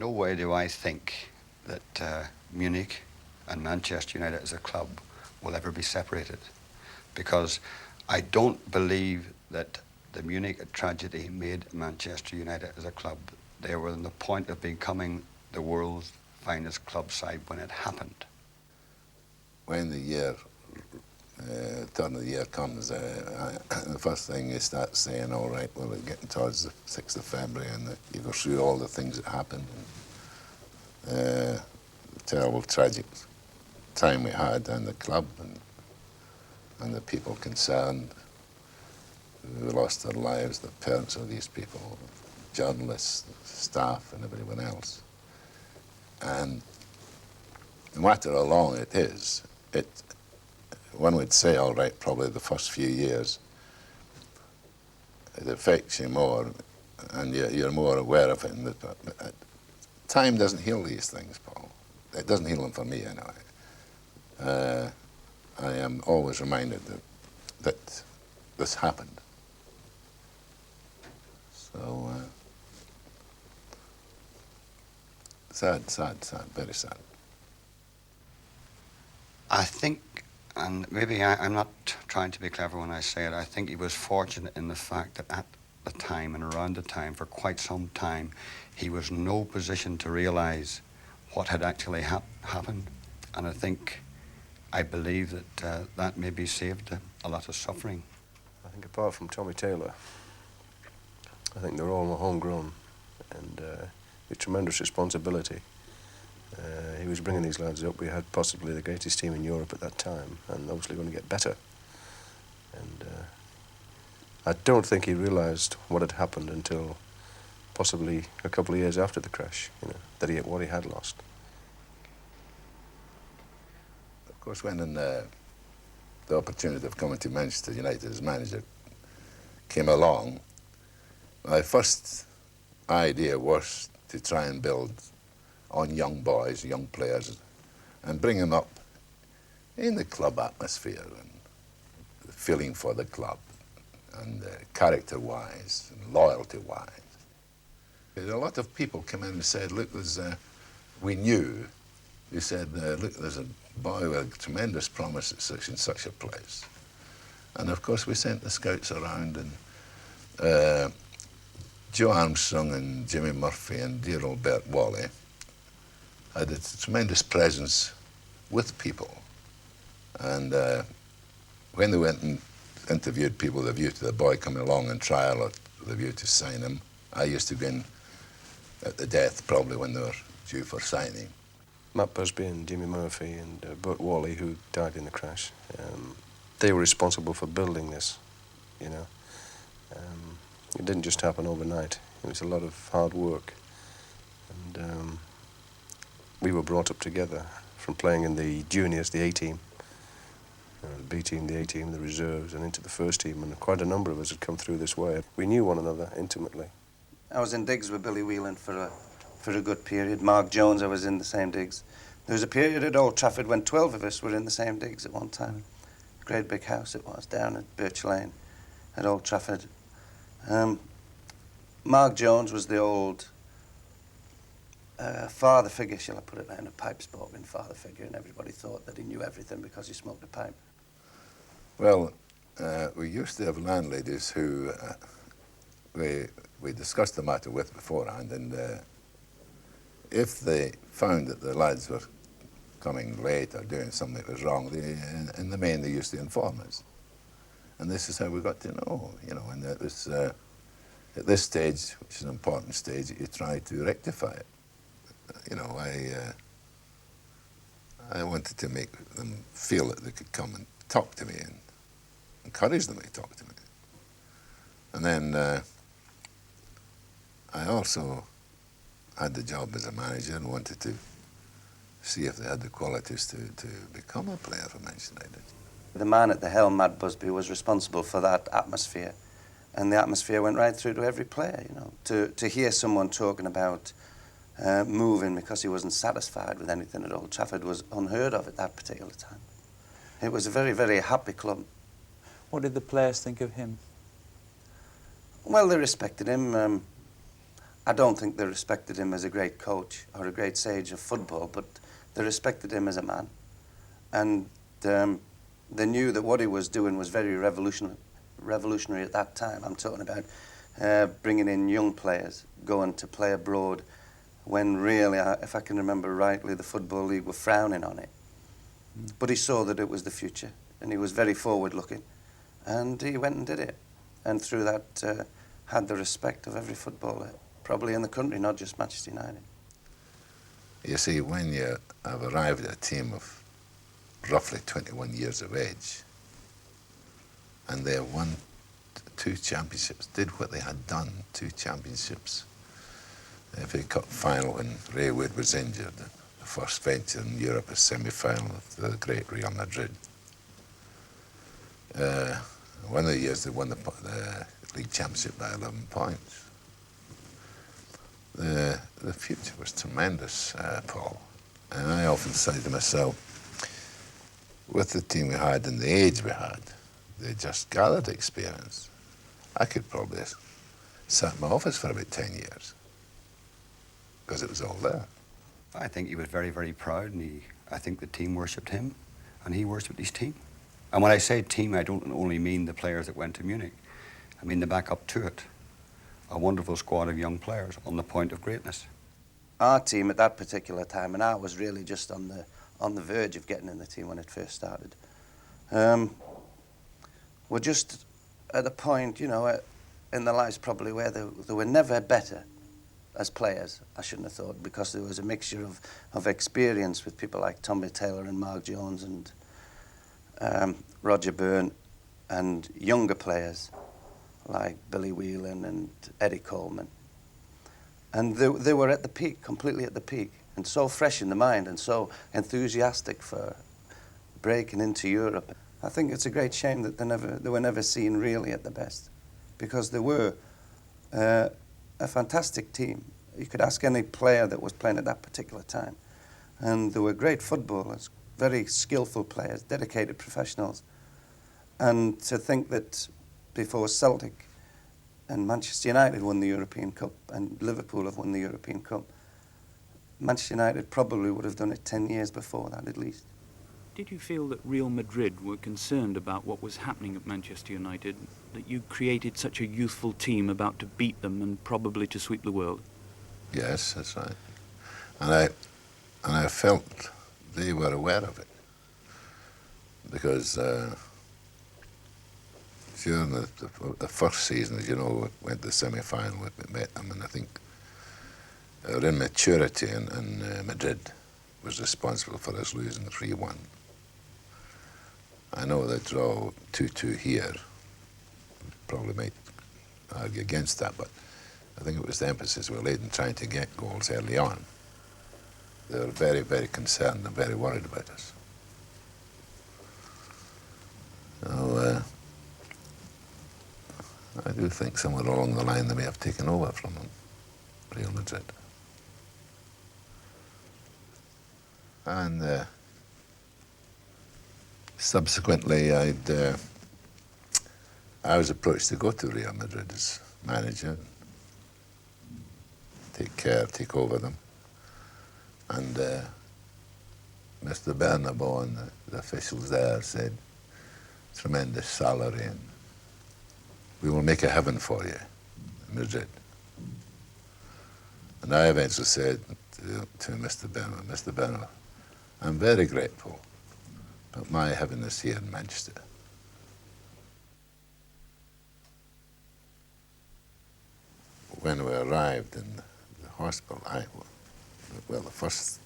no way do I think that Munich and Manchester United as a club will ever be separated, because I don't believe that the Munich tragedy made Manchester United as a club. They were on the point of becoming the world's finest club side when it happened. When the year, turn of the year comes, the first thing you start saying, all right, well, we're getting towards the 6th of February, and you go through all the things that happened, and the terrible, tragic time we had in the club, and the people concerned who lost their lives, the parents of these people, journalists, staff, and everyone else. And no matter how long it is, one would say, all right, probably the first few years, it affects you more, and you're more aware of it. But time doesn't heal these things, Paul. It doesn't heal them for me, anyway. I am always reminded that this happened. So, sad, very sad. I think, and maybe I'm not trying to be clever when I say it, I think he was fortunate in the fact that at the time and around the time, for quite some time, he was in no position to realize what had actually happened. And I believe that that maybe saved a lot of suffering. I think apart from Tommy Taylor, I think they're all homegrown, and with tremendous responsibility. He was bringing these lads up. We had possibly the greatest team in Europe at that time, and obviously going to get better. And I don't think he realised what had happened until possibly a couple of years after the crash, that what he had lost. Of course, when the opportunity of coming to Manchester United as manager came along, my first idea was to try and build on young boys, young players, and bring them up in the club atmosphere and the feeling for the club, and character-wise and loyalty-wise. A lot of people came in and said, look, we knew. They said, look, there's a boy with tremendous promise at such and such a place. And of course we sent the scouts around, and Joe Armstrong and Jimmy Murphy and dear old Bert Wally had a tremendous presence with people. And when they went and interviewed people with a view to the boy coming along on trial or with a view to sign him, I used to go in at the death probably when they were due for signing. Matt Busby and Jimmy Murphy and Bert Wally, who died in the crash, they were responsible for building this, It didn't just happen overnight. It was a lot of hard work. And we were brought up together from playing in the juniors, the A-team, the B-team, the A-team, the reserves, and into the first team. And quite a number of us had come through this way. We knew one another intimately. I was in digs with Billy Whelan for a good period. Mark Jones, I was in the same digs. There was a period at Old Trafford when 12 of us were in the same digs at one time. A great big house it was, down at Birch Lane at Old Trafford. Mark Jones was the old father figure, shall I put it, in a pipe-spoken father figure, and everybody thought that he knew everything because he smoked a pipe. Well, we used to have landladies who we discussed the matter with beforehand, and if they found that the lads were coming late or doing something that was wrong, in the main they used to inform us. And this is how we got to know, and it was at this stage, which is an important stage, that you try to rectify it. I wanted to make them feel that they could come and talk to me and encourage them to talk to me. And then I also had the job as a manager and wanted to see if they had the qualities to become a player for Manchester United. The man at the helm, Matt Busby, was responsible for that atmosphere. And the atmosphere went right through to every player, To hear someone talking about moving because he wasn't satisfied with anything at Old Trafford was unheard of at that particular time. It was a very, very happy club. What did the players think of him? Well, they respected him. I don't think they respected him as a great coach or a great sage of football, but they respected him as a man. And they knew that what he was doing was very revolutionary at that time. I'm talking about bringing in young players, going to play abroad, when really, if I can remember rightly, the Football League were frowning on it. But he saw that it was the future, and he was very forward-looking, and he went and did it. And through that, had the respect of every footballer, probably in the country, not just Manchester United. You see, when you have arrived at a team of roughly 21 years of age, and they won 2 championships, did what they had done, 2 championships. FA Cup final when Ray Wood was injured, the first venture in Europe, a semi-final of the great Real Madrid. One of the years they won the league championship by 11 points. The future was tremendous, Paul. And I often say to myself, with the team we had and the age we had, they just gathered experience. I could probably have sat in my office for about 10 years because it was all there. I think he was very, very proud, and I think the team worshipped him, and he worshipped his team. And when I say team, I don't only mean the players that went to Munich. I mean the back-up to it. A wonderful squad of young players on the point of greatness. Our team at that particular time, and I was really just on the verge of getting in the team when it first started, were just at a point, you know, in their lives probably where they were never better as players, I shouldn't have thought, because there was a mixture of experience with people like Tommy Taylor and Mark Jones and Roger Byrne, and younger players like Billy Whelan and Eddie Coleman. And they were at the peak, completely at the peak, and so fresh in the mind and so enthusiastic for breaking into Europe. I think it's a great shame that they were never seen really at the best, because they were a fantastic team. You could ask any player that was playing at that particular time, and they were great footballers, very skillful players, dedicated professionals. And to think that before Celtic and Manchester United won the European Cup and Liverpool have won the European Cup, Manchester United probably would have done it 10 years before that at least. Did you feel that Real Madrid were concerned about what was happening at Manchester United, that you created such a youthful team about to beat them and probably to sweep the world? Yes, that's right. And I felt they were aware of it, because during the first season, as you know, we went to the semi-final, we met them, and I think our immaturity in Madrid was responsible for us losing 3-1. I know they draw 2-2 here. Probably might argue against that, but I think it was the emphasis we laid in trying to get goals early on. They were very, very concerned and very worried about us. So I do think somewhere along the line they may have taken over from them, Real Madrid. And subsequently, I was approached to go to Real Madrid as manager, take over them. And Mr. Bernabeu and the officials there said, tremendous salary, and we will make a heaven for you in Madrid. And I eventually said to Mr. Bernabeu, I'm very grateful, but my heaven is here in Manchester. When we arrived in the hospital, the first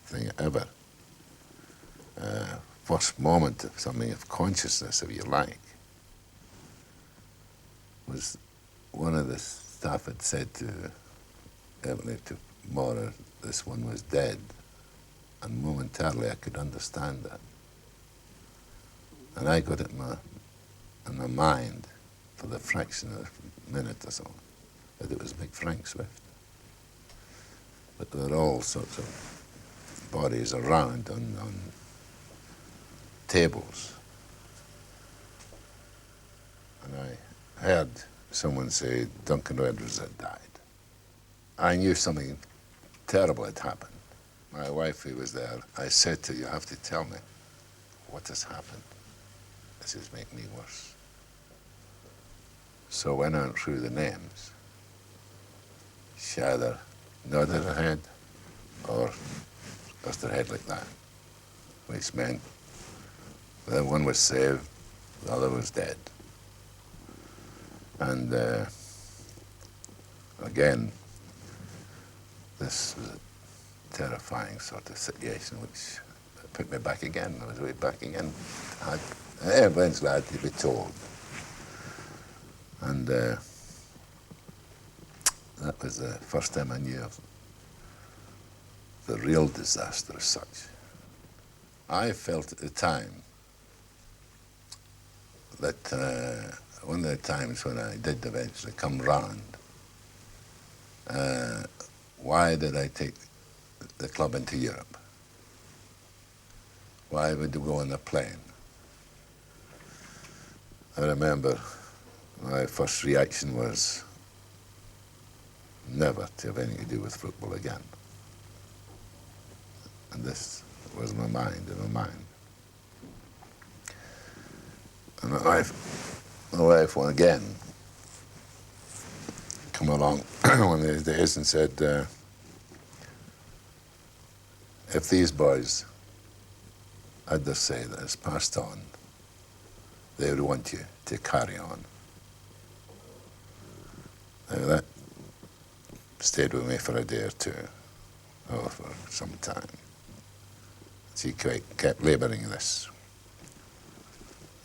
thing ever, first moment of something of consciousness, if you like, was one of the staff had said to Emily, to Maura, this one was dead. And momentarily I could understand that. And I got it in my mind for the fraction of a minute or so that it was Big Frank Swift. But there were all sorts of bodies around on tables. And I heard someone say Duncan Edwards had died. I knew something terrible had happened. My wife, who was there, I said to her, you have to tell me what has happened. This is making me worse. So when I went through the names, she either nodded her head or just her head like that, which meant that one was saved, the other was dead. And again, this was a terrifying sort of situation, which put me back again. I was way back again. Eventually I had to be told. And that was the first time I knew of the real disaster as such. I felt at the time that one of the times when I did eventually come round, why did I take the club into Europe? Why would we go on a plane? I remember my first reaction was never to have anything to do with football again. And this was my mind in my mind. And my wife again come along one of these days and said, if these boys had their say that it's passed on, they would want you to carry on. Now that stayed with me for a day or two, or for some time. She kept labouring this.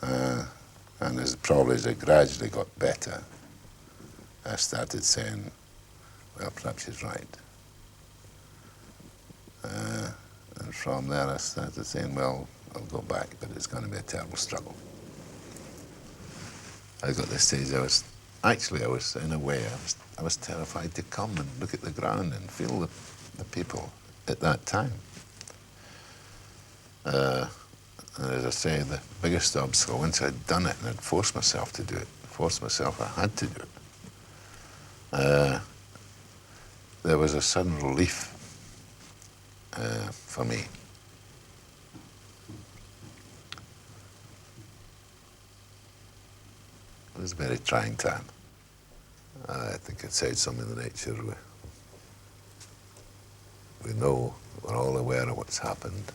And as probably as it gradually got better, I started saying, well, perhaps she's right. And from there I started saying, well, I'll go back, but it's going to be a terrible struggle. I got to the stage I was in a way, I was terrified to come and look at the ground and feel the people at that time. And as I say, the biggest obstacle, once I'd done it and I'd forced myself to do it, I had to do it, there was a sudden relief for me. It was a very trying time. I think it said something in the nature we know, we're all aware of what's happened.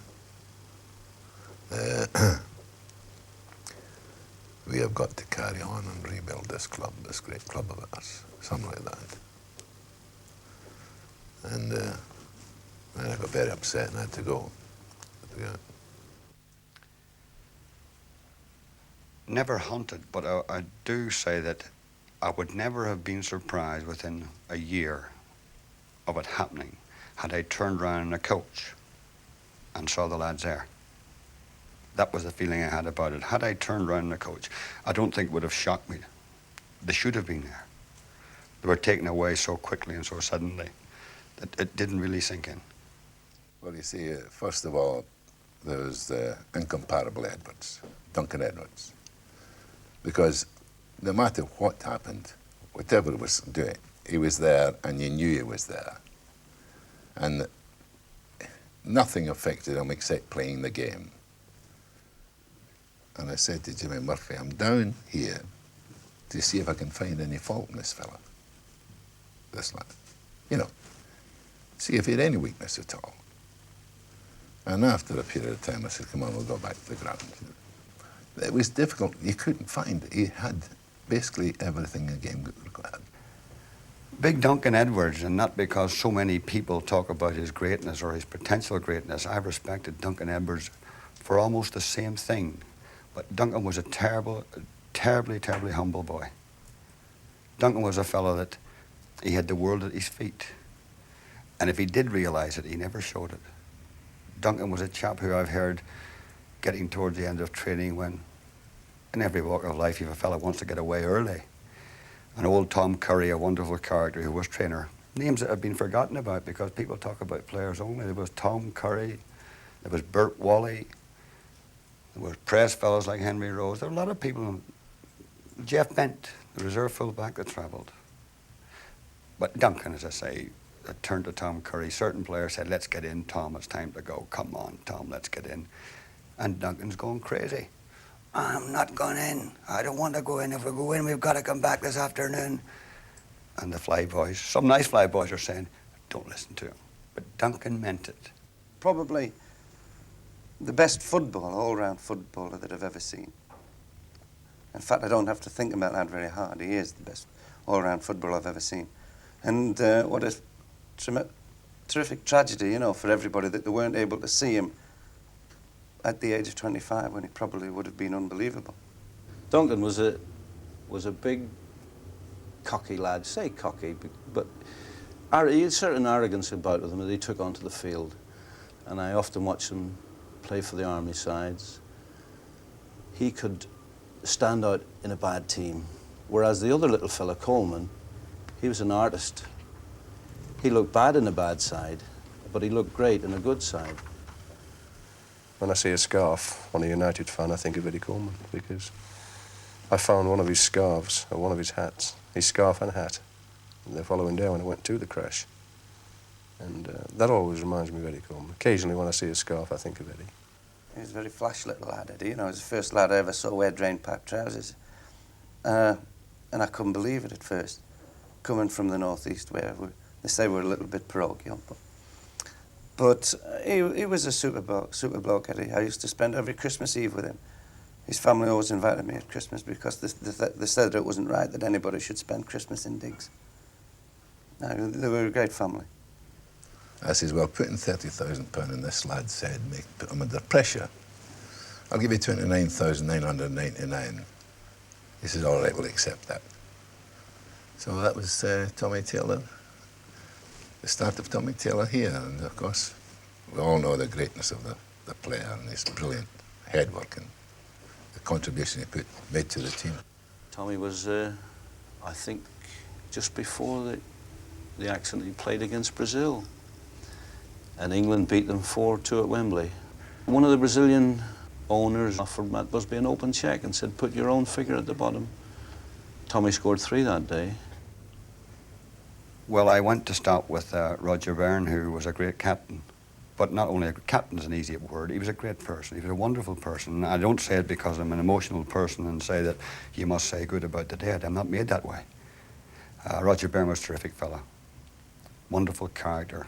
We have got to carry on and rebuild this club, this great club of ours, something like that. And then I got very upset and I had to go. Never hunted, but I do say that I would never have been surprised within a year of it happening had I turned around in a coach and saw the lads there. That was the feeling I had about it. Had I turned around in a coach, I don't think it would have shocked me. They should have been there. They were taken away so quickly and so suddenly that it didn't really sink in. Well, you see, first of all, there was the incomparable Edwards, Duncan Edwards. Because no matter what happened, whatever he was doing, he was there and you knew he was there. And nothing affected him except playing the game. And I said to Jimmy Murphy, I'm down here to see if I can find any fault in this fella, this lad. You know, see if he had any weakness at all. And after a period of time, I said, come on, we'll go back to the ground. It was difficult. You couldn't find it. He had basically everything a game required. Big Duncan Edwards, and not because so many people talk about his greatness or his potential greatness. I've respected Duncan Edwards for almost the same thing. But Duncan was a terribly humble boy. Duncan was a fellow that he had the world at his feet. And if he did realise it, he never showed it. Duncan was a chap who I've heard getting towards the end of training when, in every walk of life, if a fellow wants to get away early. And old Tom Curry, a wonderful character who was trainer. Names that have been forgotten about because people talk about players only. There was Tom Curry, there was Bert Wally, there was press fellows like Henry Rose. There were a lot of people. Jeff Bent, the reserve fullback that travelled. But Duncan, as I say, turned to Tom Curry. Certain players said, let's get in, Tom, it's time to go. Come on, Tom, let's get in. And Duncan's going crazy. I'm not going in. I don't want to go in. If we go in, we've got to come back this afternoon. And the fly boys, some nice fly boys are saying, don't listen to him. But Duncan meant it. Probably the best football, all-round footballer that I've ever seen. In fact, I don't have to think about that very hard. He is the best all-round footballer I've ever seen. And what a terrific tragedy, you know, for everybody that they weren't able to see him at the age of 25 when he probably would have been unbelievable. Duncan was a big, cocky lad. Say cocky, but he had certain arrogance about him that he took onto the field. And I often watched him play for the Army sides. He could stand out in a bad team, whereas the other little fella, Coleman, he was an artist. He looked bad in a bad side, but he looked great in a good side. When I see a scarf on a United fan, I think of Eddie Coleman, because I found one of his scarves, or one of his hats, his scarf and hat, the following day when I went to the crash. And that always reminds me of Eddie Coleman. Occasionally when I see a scarf, I think of Eddie. He was a very flash little lad, Eddie. You know, he was the first lad I ever saw wear drain-pipe trousers. And I couldn't believe it at first, coming from the northeast where they say we're a little bit parochial. But he was a super bloke, Eddie. I used to spend every Christmas Eve with him. His family always invited me at Christmas because they said that it wasn't right that anybody should spend Christmas in digs. No, they were a great family. I says, well, putting £30,000 in this lad's head may put him under pressure. I'll give you 29,999. He says, all right, we'll accept that. So that was Tommy Taylor, the start of Tommy Taylor here. And of course, we all know the greatness of the player and his brilliant headwork and the contribution he made to the team. Tommy was, I think, just before the accident, he played against Brazil. And England beat them 4-2 at Wembley. One of the Brazilian owners offered Matt Busby an open cheque and said, put your own figure at the bottom. Tommy scored 3 that day. Well, I went to stop with Roger Byrne, who was a great captain. But not only a captain is an easy word, he was a great person. He was a wonderful person. I don't say it because I'm an emotional person and say that you must say good about the dead. I'm not made that way. Roger Byrne was a terrific fella. Wonderful character.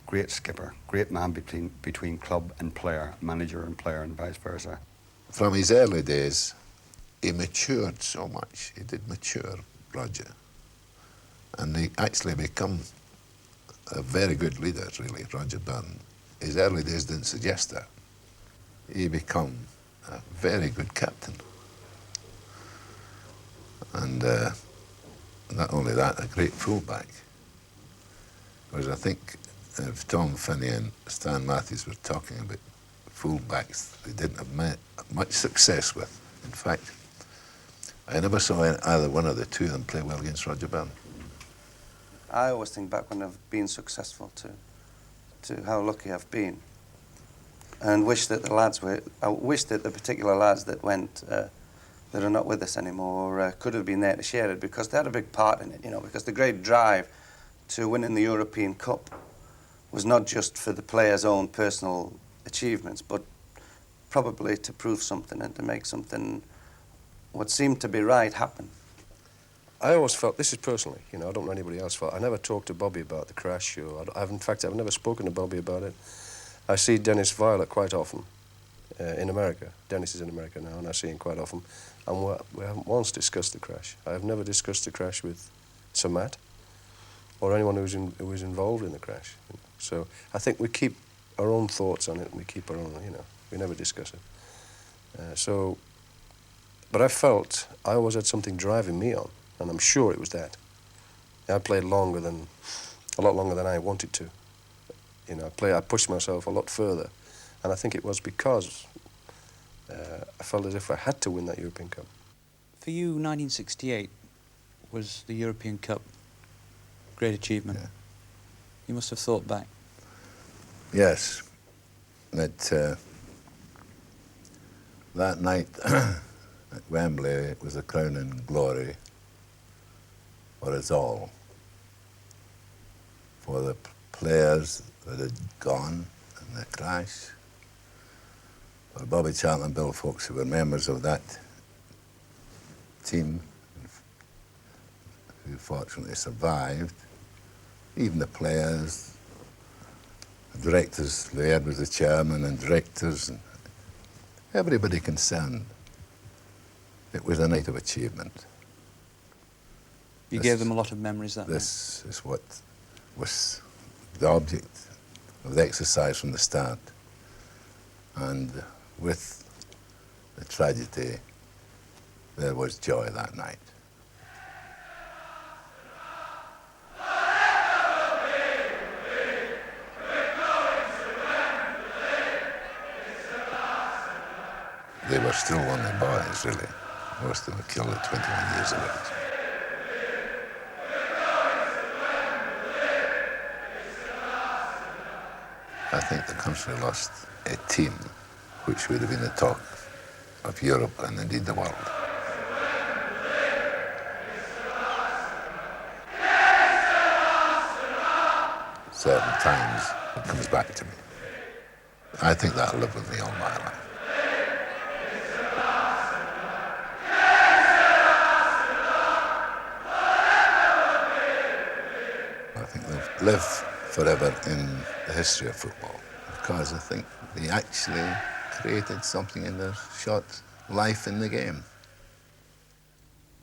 Great skipper, great man between club and player, manager and player, and vice versa. From his early days, he matured so much. He did mature, Roger. And he actually become a very good leader, really, Roger Byrne. His early days didn't suggest that. He become a very good captain. And not only that, a great fullback. Because I think if Tom Finney and Stan Matthews were talking about fullbacks they didn't have much success with. In fact, I never saw either one of the two of them play well against Roger Byrne. I always think back when I've been successful to how lucky I've been, and wish that I wish that the particular lads that went that are not with us anymore could have been there to share it, because they had a big part in it, you know, because the great drive to winning the European Cup was not just for the players' own personal achievements, but probably to prove something and to make something, what seemed to be right, happen. I always felt, this is personally, you know, I don't know anybody else felt, I never talked to Bobby about the crash, or in fact, I've never spoken to Bobby about it. I see Dennis Violet quite often in America. Dennis is in America now, and I see him quite often, and we haven't once discussed the crash. I have never discussed the crash with Sir Matt or anyone who was involved in the crash. You know. So I think we keep our own thoughts on it, and we keep our own, you know, we never discuss it. But I felt I always had something driving me on, and I'm sure it was that. I played a lot longer than I wanted to. You know, I pushed myself a lot further, and I think it was because I felt as if I had to win that European Cup. For you, 1968 was the European Cup. Great achievement. Yeah. You must have thought back. Yes, that night at Wembley was a crowning glory for us all. for the players that had gone in the crash, for Bobby Charlton and Bill Foulkes, who were members of that team, who fortunately survived, even the players, the directors. Laird was the chairman, and directors, and everybody concerned. It was a night of achievement. You gave them a lot of memories that night. This is what was the object of the exercise from the start. And with the tragedy, there was joy that night. They were still only boys, really. Most of them were killed at 21 years of age. I think the country lost a team which would have been the talk of Europe and indeed the world. Certain times it comes back to me. I think that'll live with me all my life. I think they'll live forever in the history of football, because I think they actually created something in their short life in the game.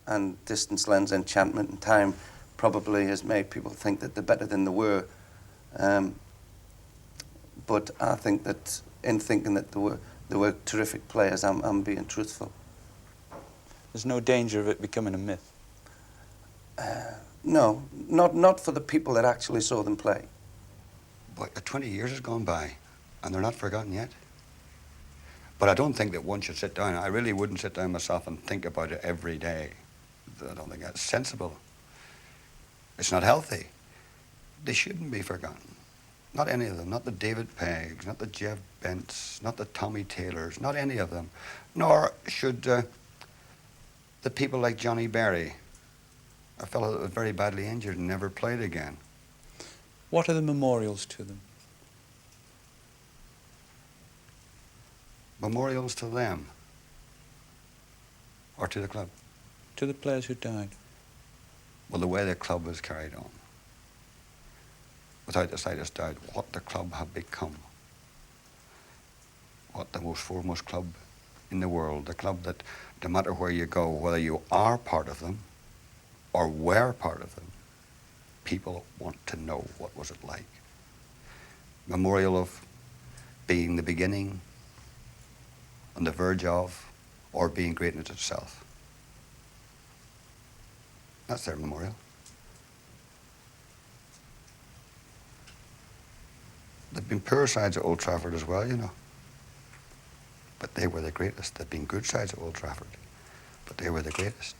And distance lends enchantment, and time probably has made people think that they're better than they were. But I think that in thinking that they were terrific players, I'm being truthful. There's no danger of it becoming a myth. No, not for the people that actually saw them play. But 20 years has gone by, and they're not forgotten yet. But I don't think that one should sit down. I really wouldn't sit down myself and think about it every day. I don't think that's sensible. It's not healthy. They shouldn't be forgotten. Not any of them. Not the David Peggs, not the Jeff Bents, not the Tommy Taylors, not any of them. Nor should the people like Johnny Berry, a fellow that was very badly injured and never played again. What are the memorials to them? Memorials to them, or to the club? To the players who died? Well, the way the club was carried on. Without the slightest doubt, what the club have become. What the most foremost club in the world. The club that, no matter where you go, whether you are part of them or were part of them, people want to know what was it like. Memorial of being the beginning, on the verge of, or being greatness itself. That's their memorial. There've been poor sides at Old Trafford as well, you know. But they were the greatest. There've been good sides at Old Trafford, but they were the greatest.